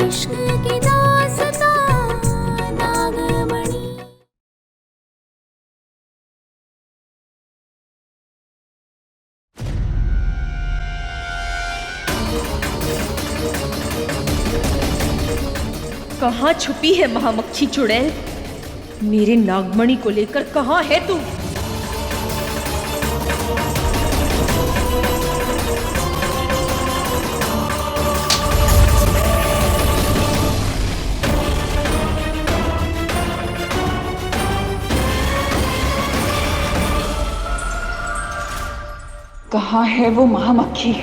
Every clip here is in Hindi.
इश्क की दास्तां नागमणि। कहाँ छुपी है महामक्खी चुड़ैल? मेरे नागमणि को लेकर कहाँ है तू? कहाँ है वो महामक्खी?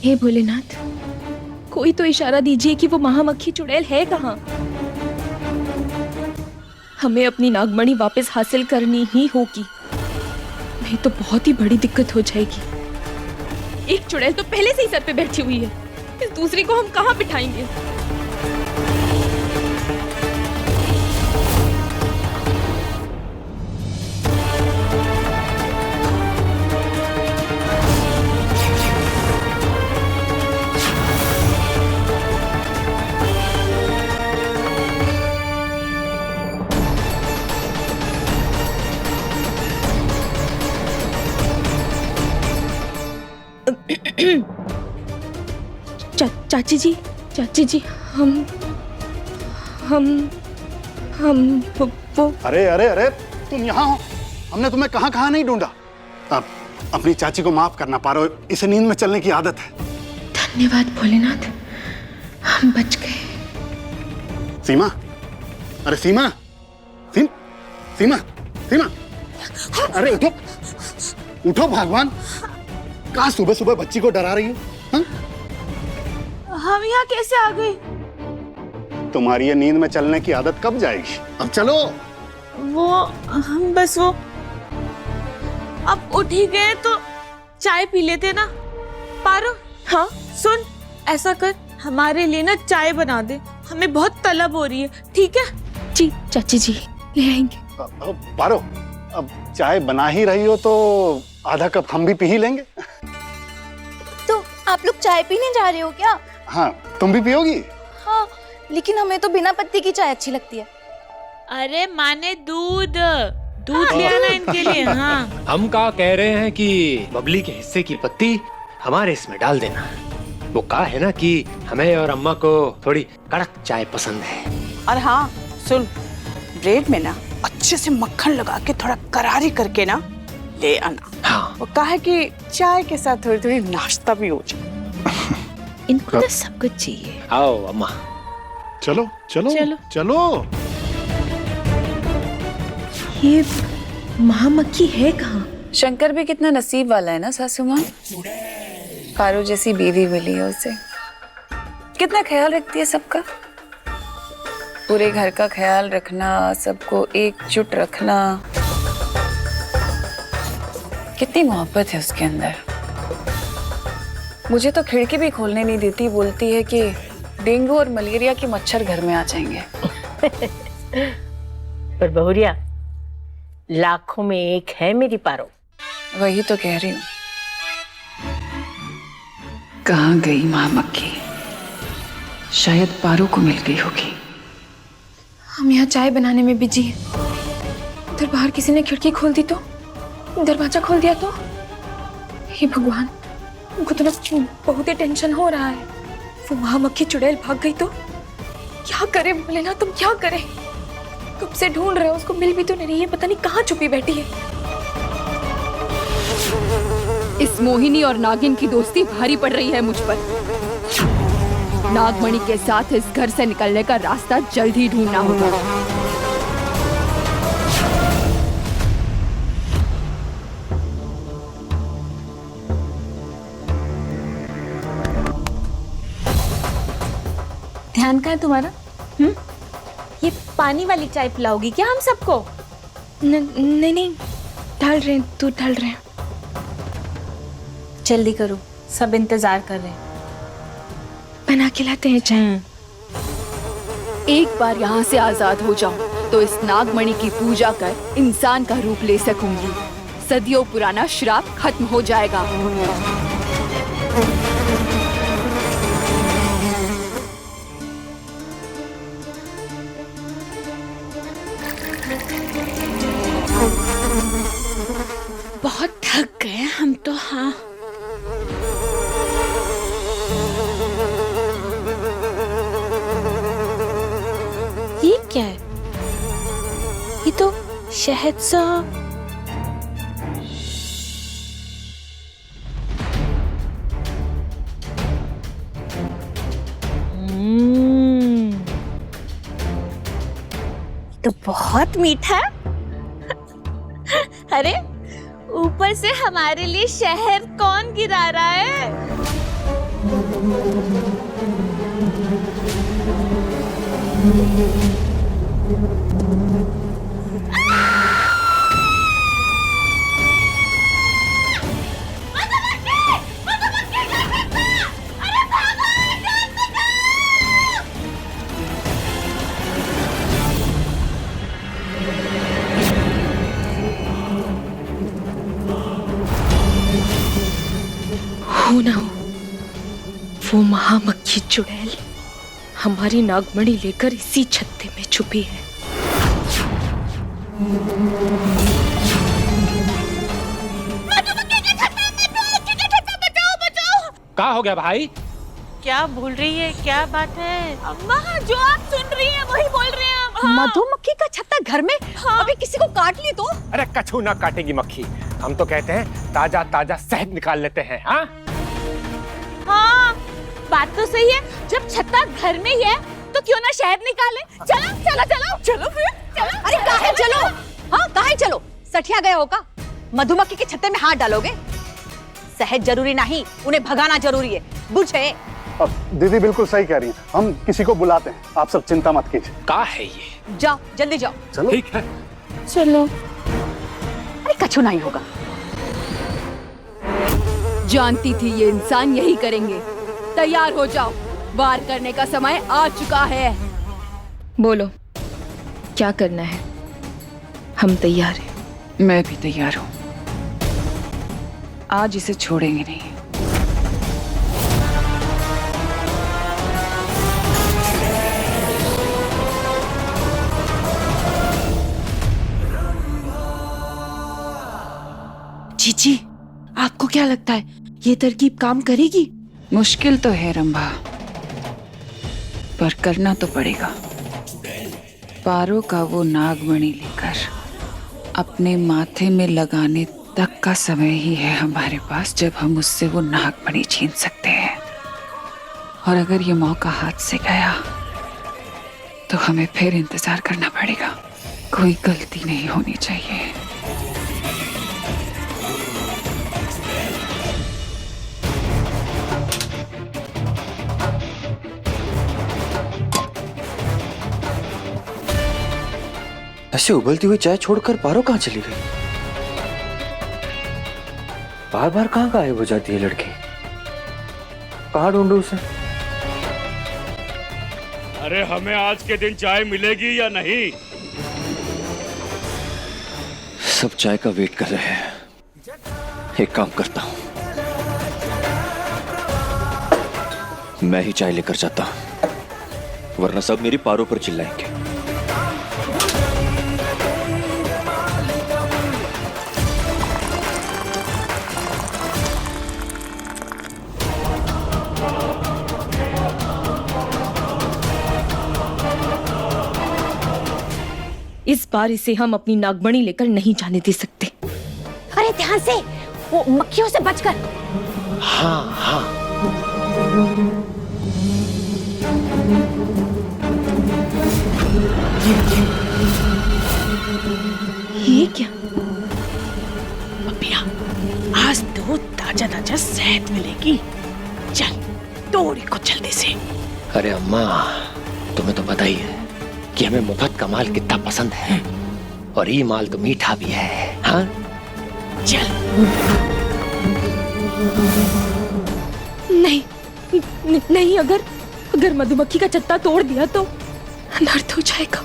हे भोलेनाथ, कोई तो इशारा दीजिए कि वो महामक्खी चुड़ैल है कहाँ? हमें अपनी नागमणि वापस हासिल करनी ही होगी, नहीं तो बहुत ही बड़ी दिक्कत हो जाएगी। एक चुड़ैल तो पहले से ही सर पे बैठी हुई है, इस दूसरी को हम कहाँ बिठाएंगे? चाची जी, हम वो। अरे तुम यहाँ हो? हमने तुम्हें कहाँ नहीं ढूंढा। अब अपनी चाची को माफ करना पारो, इसे नींद में चलने की आदत है। धन्यवाद भोलेनाथ, हम बच गए। सीमा, अरे सीमा, सीमा, अरे उठो उठो भगवान, कहाँ सुबह सुबह बच्ची को डरा रही हो? हम यहाँ कैसे आ गए? तुम्हारी ये नींद में चलने की आदत कब जाएगी? अब चलो। हम बस अब उठ ही गए तो चाय पी लेते ना। पारो, हाँ सुन, ऐसा कर, हमारे लिए ना चाय बना दे, हमें बहुत तलब हो रही है। ठीक है? जी चाची जी, ले आएंगे। पारो, अब चाय बना ही रही हो तो आधा कप हम भी पी ही लेंगे। तो आप लोग चाय पीने जा रहे हो क्या? हाँ, तुम भी पियोगी? हाँ, लेकिन हमें तो बिना पत्ती की चाय अच्छी लगती है। अरे माने दूध ले आना इनके लिए। हाँ, हम का कह रहे हैं कि बबली के हिस्से की पत्ती हमारे इसमें डाल देना। वो कहा है ना कि हमें और अम्मा को थोड़ी कड़क चाय पसंद है। और हाँ सुन, ब्रेड में ना अच्छे से मक्खन लगा के थोड़ा करारी करके ना ले आना। हाँ। वो कहा है कि चाय के साथ थोड़ी थोड़ी नाश्ता भी हो जाए। इनको तो सब कुछ चाहिए। आओ अम्मा। चलो चलो चलो। चलो। ये महामक्खी है कहाँ? शंकर भी कितना नसीब वाला है ना सासू माँ, पारो जैसी बीवी मिली है उसे। कितना ख्याल रखती है सबका, पूरे घर का ख्याल रखना, सबको एकजुट रखना, कितनी मोहब्बत है उसके अंदर। मुझे तो खिड़की भी खोलने नहीं देती, बोलती है कि डेंगू और मलेरिया के मच्छर घर में आ जाएंगे। पर बहुरिया, लाखों में एक है मेरी पारो। वही तो कह रही हूँ, कहाँ गई महामक्खी? शायद पारो को मिल गई होगी। हम यहाँ चाय बनाने में बिजी हैं। उधर बाहर किसी ने खिड़की खोल दी तो, दरवाजा खोल दिया तो, हे भगवान, मुझको तो ना बहुत ही टेंशन हो रहा है। वो महामक्खी चुड़ैल भाग गई तो क्या करे भोलेनाथ, तुम क्या करे? कब से ढूंढ रहे हो, उसको मिल भी तो नहीं रही है, पता नहीं कहाँ छुपी बैठी है। इस मोहिनी और नागिन की दोस्ती भारी पड़ रही है मुझ पर। नागमणि के साथ इस घर से निकलने का रास्ता जल्द ही ढूंढना होगा। ध्यान का है तुम्हारा? ये पानी वाली चाय पिलाओगी क्या हम सबको? नहीं नहीं, ढाल रहे हैं, दूध ढाल रहे हैं। जल्दी करो, सब इंतजार कर रहे हैं। बना के लाते हैं चाय। एक बार यहाँ से आजाद हो जाऊं तो इस नागमणि की पूजा कर इंसान का रूप ले सकूंगी। सदियों पुराना श्राप खत्म हो जाएगा। बहुत थक गए हम तो। हाँ, ये क्या है? ये तो शहद सा। तो बहुत मीठा। अरे ऊपर से हमारे लिए शहद कौन गिरा रहा है? हो ना हो, वो महामक्खी चुड़ैल हमारी नागमणि लेकर इसी छत्ते में छुपी है। क्या हो गया भाई? क्या बोल रही है? क्या बात है? अम्मा, जो आप सुन रही हैं वही बोल रहे हैं हम। हाँ। मधुमक्खी का छत्ता घर में? हाँ। अभी किसी को काट ली तो? अरे कछू ना काटेगी मक्खी, हम तो कहते हैं ताजा ताजा शहद निकाल लेते हैं। हाँ हाँ, बात तो सही है। जब छत्ता घर में ही है तो क्यों ना शहद निकाले। चलो चलो चलो चलो फिर चलो। अरे काहे चलो? हाँ काहे चलो? सठिया गए हो का? मधुमक्खी के छत्ते में हाथ डालोगे? शहद जरूरी नहीं, उन्हें भगाना जरूरी है, बुझे? अब दीदी बिल्कुल सही कह रही हैं, हम किसी को बुलाते हैं, आप सब चिंता मत कीजिए। क्या है ये? जाओ जल्दी जाओ। चलो ठीक है। चलो। अरे कछु नहीं होगा। जानती थी ये इंसान यही करेंगे। तैयार हो जाओ, वार करने का समय आ चुका है। बोलो क्या करना है? हम तैयार हैं। मैं भी तैयार हूँ। आज इसे छोड़ेंगे नहीं। जीजी, आपको क्या लगता है ये तरकीब काम करेगी? मुश्किल तो है रंभा, पर करना तो पड़ेगा। पारो का वो नागमणि लेकर अपने माथे में लगाने तक का समय ही है हमारे पास, जब हम उससे वो नागमणि छीन सकते हैं। और अगर ये मौका हाथ से गया तो हमें फिर इंतजार करना पड़ेगा। कोई गलती नहीं होनी चाहिए। ऐसे उबलती हुई चाय छोड़कर पारो कहाँ चली गई? बार बार कहाँ गायब हो जाती है लड़की? कहाँ ढूंढूं उसे? अरे हमें आज के दिन चाय मिलेगी या नहीं? सब चाय का वेट कर रहे हैं। एक काम करता हूं, मैं ही चाय लेकर जाता हूं, वरना सब मेरी पारों पर चिल्लाएंगे। इस बार इसे हम अपनी नागमणि लेकर नहीं जाने दे सकते। अरे ध्यान से, वो मक्खियों से बचकर। हाँ हाँ। ये क्या? पपिया, आज तो ताजा ताजा शहद मिलेगी। चल तोड़ को जल्दी से। अरे अम्मा, तुम्हें तो पता ही है कि हमें मुफ्त का माल कितना पसंद है, और ये माल तो मीठा भी है। हाँ चल। नहीं नहीं, अगर मधुमक्खी का छत्ता तोड़ दिया तो अनर्थ हो जाएगा।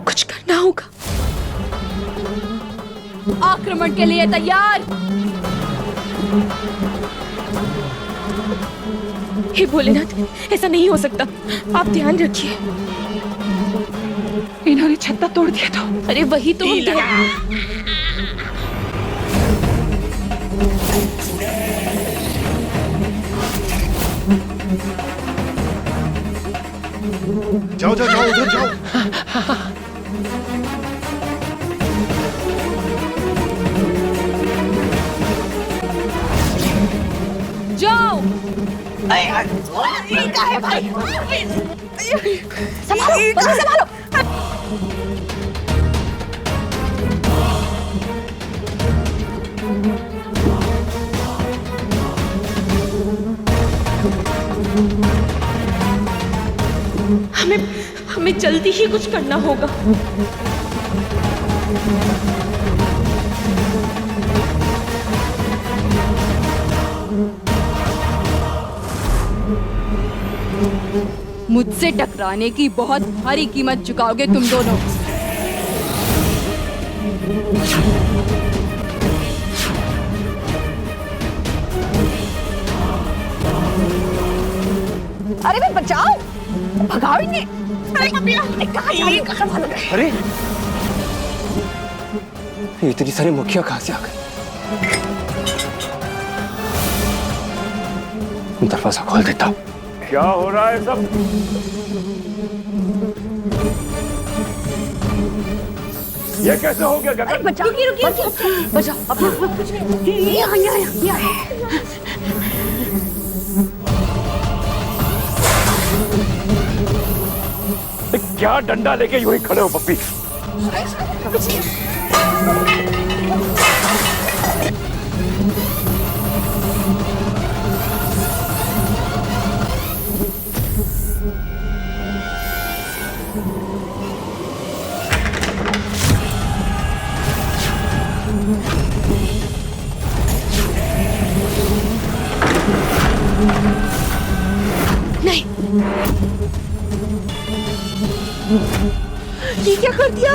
कुछ करना होगा। आक्रमण के लिए तैयार। हे भोलेनाथ, ऐसा नहीं हो सकता। आप ध्यान रखिए। इन्होंने छत्ता तोड़ दिया तो। अरे वही तो हम जाओ जाओ जाओ, उधर जाओ। जाओ। संभालो, बच्चे संभालो। हमें जल्दी ही कुछ करना होगा। मुझसे टकराने की बहुत भारी कीमत चुकाओगे तुम दोनों। अरे भाई बचाओ, भगाओ इन्हें। अरे कहाँ जा रही है? अरे इतनी सारी मुखिया कहाँ से आ गई? दरवाजा खोल देता। क्या हो रहा है सब? ये कैसे हो गया गगन? बचाओ, रुकिए, बचाओ। कुछ नहीं, यहाँ। क्या डंडा लेके यूं ही खड़े हो पप्पी? नहीं, ये क्या कर दिया?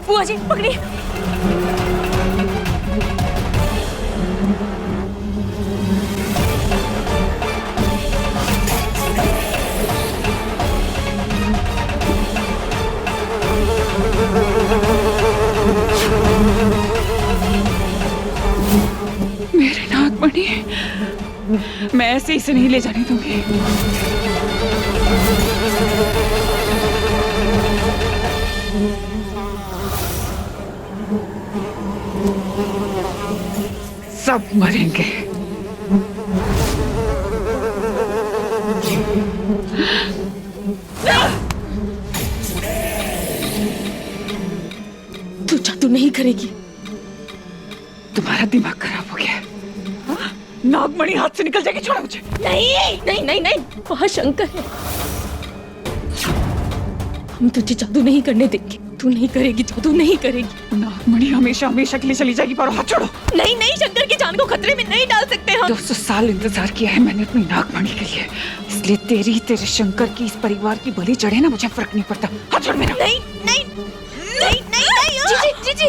बुआ जी पकड़िए। मेरे नागमणि, मैं ऐसे इसे नहीं ले जाने दूंगी। सब मरेंगे। तू जादू नहीं करेगी। तुम्हारा दिमाग खराब हो गया। नागमणि हाथ से निकल जाएगी, छोड़ो मुझे। नहीं नहीं नहीं नहीं, वहाँ शंकर है। हम तुझे जादू नहीं करने देंगे। तू नहीं करेगी, जादू नहीं करेगी। नागमणि हमेशा हमेशा के लिए चली जाएगी, पर हाथ छोड़ो। नहीं नहीं, शंकर की जान को खतरे में नहीं डाल सकते हम। 200 साल इंतजार किया है मैंने अपनी नागमणि के लिए, इसलिए तेरे शंकर की, इस परिवार की बलि चढ़े ना, मुझे फर्क नहीं पड़ता। हाथ छोड़ मेरा। नहीं नहीं नहीं नहीं, जीजी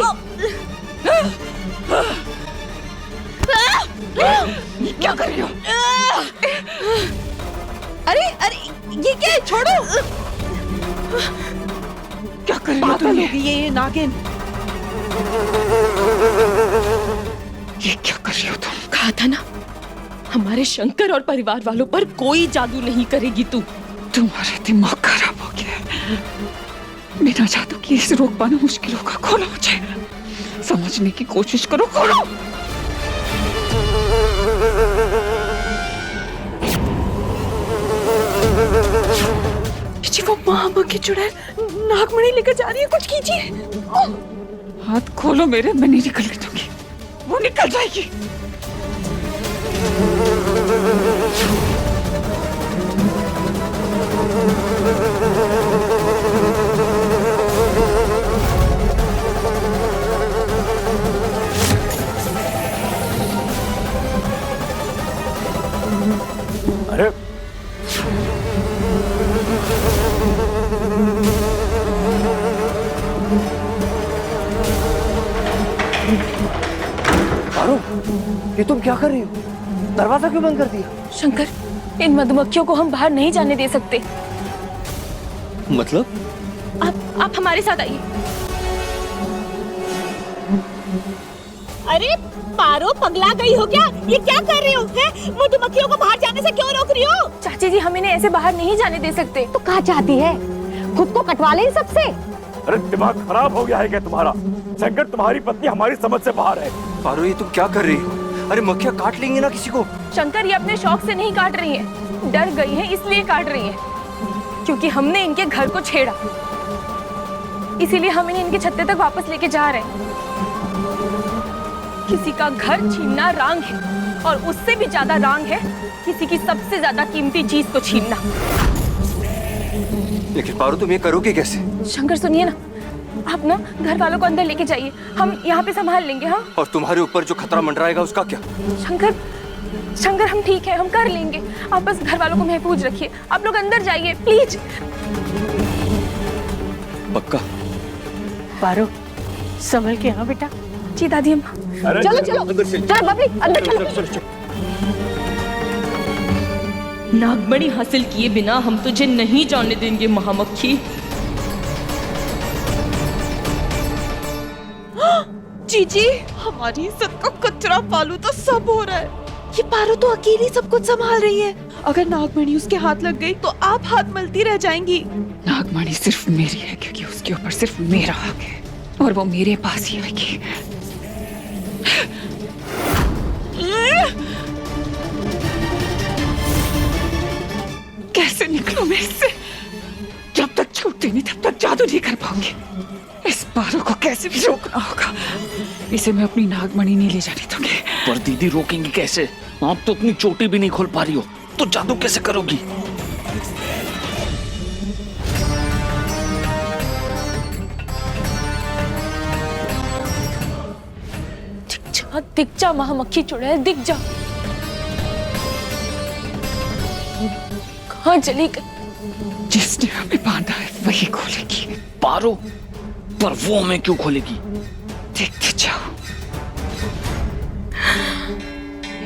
ये क्या कर रही हो? छोड़ो। क्या कर रही हो तुम? ये नागिन। ये क्या कर रही हो तुम? कहा था ना, हमारे शंकर और परिवार वालों पर कोई जादू नहीं करेगी तू। तुम्हारा दिमाग खराब हो गया है। बिना जादू की इसे रोक पाना मुश्किल होगा। खोलो मुझे, समझने की कोशिश करो। खोलो। जी वो महामक्खी चुड़ैल नागमणि लेकर जा रही है, कुछ कीजिए। हाथ खोलो मेरे, मैं नहीं निकलने दूंगी। वो निकल जाएगी। अरे पारो, ये तुम क्या कर रही हो? दरवाजा क्यों बंद कर दिया? शंकर, इन मधुमक्खियों को हम बाहर नहीं जाने दे सकते। मतलब? आप हमारे साथ आइए। अरे पारो, पगला गई हो क्या? ये क्या कर रही हो? मधुमक्खियों को बाहर जाने से क्यों रोक रही हो? चाची जी, हम इन्हें ऐसे बाहर नहीं जाने दे सकते। तो कहा चाहती है खुद को कटवा ले इन सबसे। अरे दिमाग खराब हो गया है क्या तुम्हारा? शंकर, तुम्हारी पत्नी हमारी समझ से बाहर है। पारो, ये तुम क्या कर रही हो? अरे मक्खियाँ काट लेंगे ना किसी को। शंकर, ये अपने शौक से नहीं काट रही हैं, डर गई हैं इसलिए काट रही हैं, क्योंकि हमने इनके घर को छेड़ा, इसीलिए हम इन्हें इनके छत्ते तक वापस लेके जा रहे हैं। किसी का घर छीनना रांग है, और उससे भी ज्यादा रांग है किसी की सबसे ज्यादा कीमती चीज को छीनना। लेकिन पारो, तुम ये करोगे कैसे? शंकर सुनिए ना, आप ना घर वालों को अंदर लेके जाइए, हम यहाँ पे संभाल लेंगे। हाँ, और तुम्हारे ऊपर जो खतरा मंडराएगा उसका क्या? शंकर हम ठीक है, हम कर लेंगे। आप बस घर वालों को महफूज रखिए। आप लोग अंदर जाइए प्लीज। पक्का? पारो, संभल के। हाँ बेटा। जी दादी अम्मा। चलो चलो चलो बबली, अंदर चलो। नागमणि हासिल किए बिना हम तुझे नहीं जाने देंगे महामक्खी। जीजी, हमारी इज्जत का कचरा पालू तो सब हो रहा है। ये पारो तो अकेली सब कुछ संभाल रही है। अगर नागमणि उसके हाथ लग गई तो आप हाथ मलती रह जाएंगी। नागमणि सिर्फ मेरी है, क्योंकि उसके ऊपर सिर्फ मेरा हक है, और वो मेरे पास ही आएगी। कैसे निकलूं मैं इससे? जब तक छूटती नहीं तब तक जादू नहीं कर पाऊंगी। इस पारो को कैसे भी रोकना होगा। इसे मैं अपनी नागमणि नहीं ले जाने दूंगी। पर दीदी, रोकेंगी कैसे? आप तो अपनी चोटी भी नहीं खोल पा रही हो, तो जादू कैसे करोगी? दिख जा महामक्खी चुड़ैल, दिख जा। कहाँ चली गई? जिसने हमें बांधा है वही खोलेगी। पारो, पर वो हमें क्यों खोलेगी? देखते जाओ।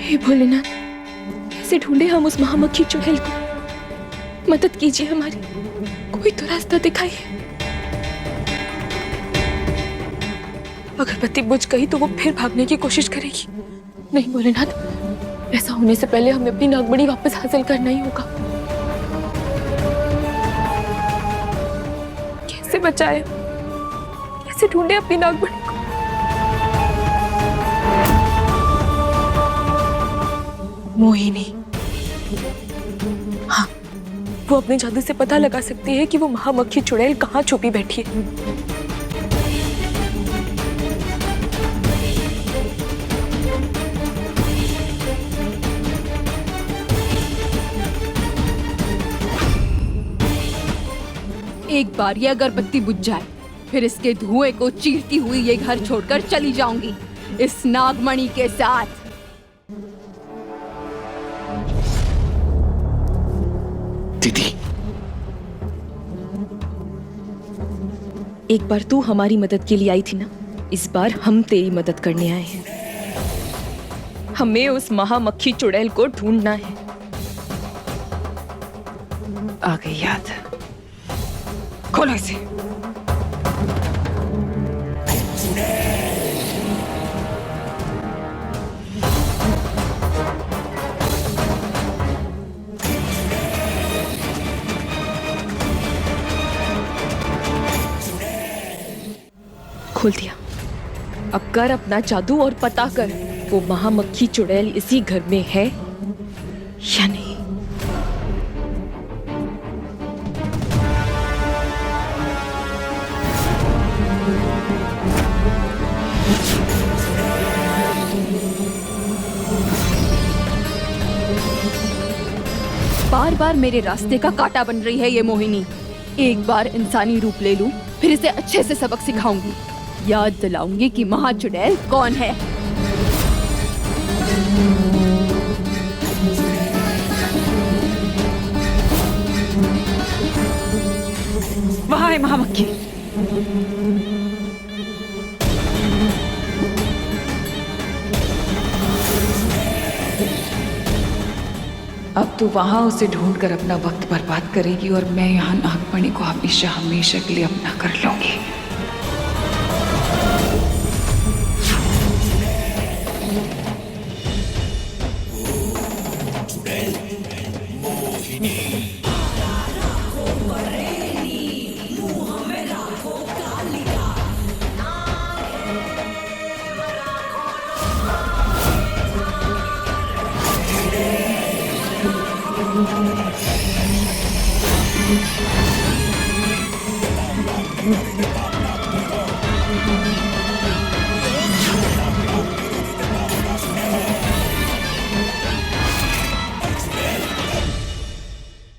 हे भोलेनाथ, कैसे ढूंढे हम उस महामक्खी चुड़ैल को? मदद कीजिए हमारी, कोई तो रास्ता दिखाइए। अगर बत्ती बुझ गई तो वो फिर भागने की कोशिश करेगी। नहीं भोलेनाथ, ऐसा होने से पहले हमें अपनी नागमणि वापस हासिल करना ही होगा। कैसे बचाए, कैसे ढूंढे अपनी नागमणि को? मोहिनी, हाँ, वो अपने जादू से पता लगा सकती है कि वो महामक्खी चुड़ैल कहाँ छुपी बैठी है। एक बार ये अगरबत्ती बुझ जाए, फिर इसके धुएं को चीरती हुई ये घर छोड़कर चली जाऊंगी इस नागमणि के साथ। दीदी, एक बार तू हमारी मदद के लिए आई थी ना, इस बार हम तेरी मदद करने आए हैं। हमें उस महामक्खी चुड़ैल को ढूंढना है। आ गई याद। खोलो इसे। खोल दिया। अब कर अपना जादू और पता कर वो महामक्खी चुड़ैल इसी घर में है या नहीं। बार बार मेरे रास्ते का कांटा बन रही है ये मोहिनी। एक बार इंसानी रूप ले लूं, फिर इसे अच्छे से सबक सिखाऊंगी, याद दिलाऊंगी कि महाचुड़ैल कौन है। वहां है महामक्खी। अब तू वहां उसे ढूंढकर अपना वक्त बर्बाद करेगी और मैं यहाँ नागमणि को हमेशा हमेशा के लिए अपना कर लूंगी।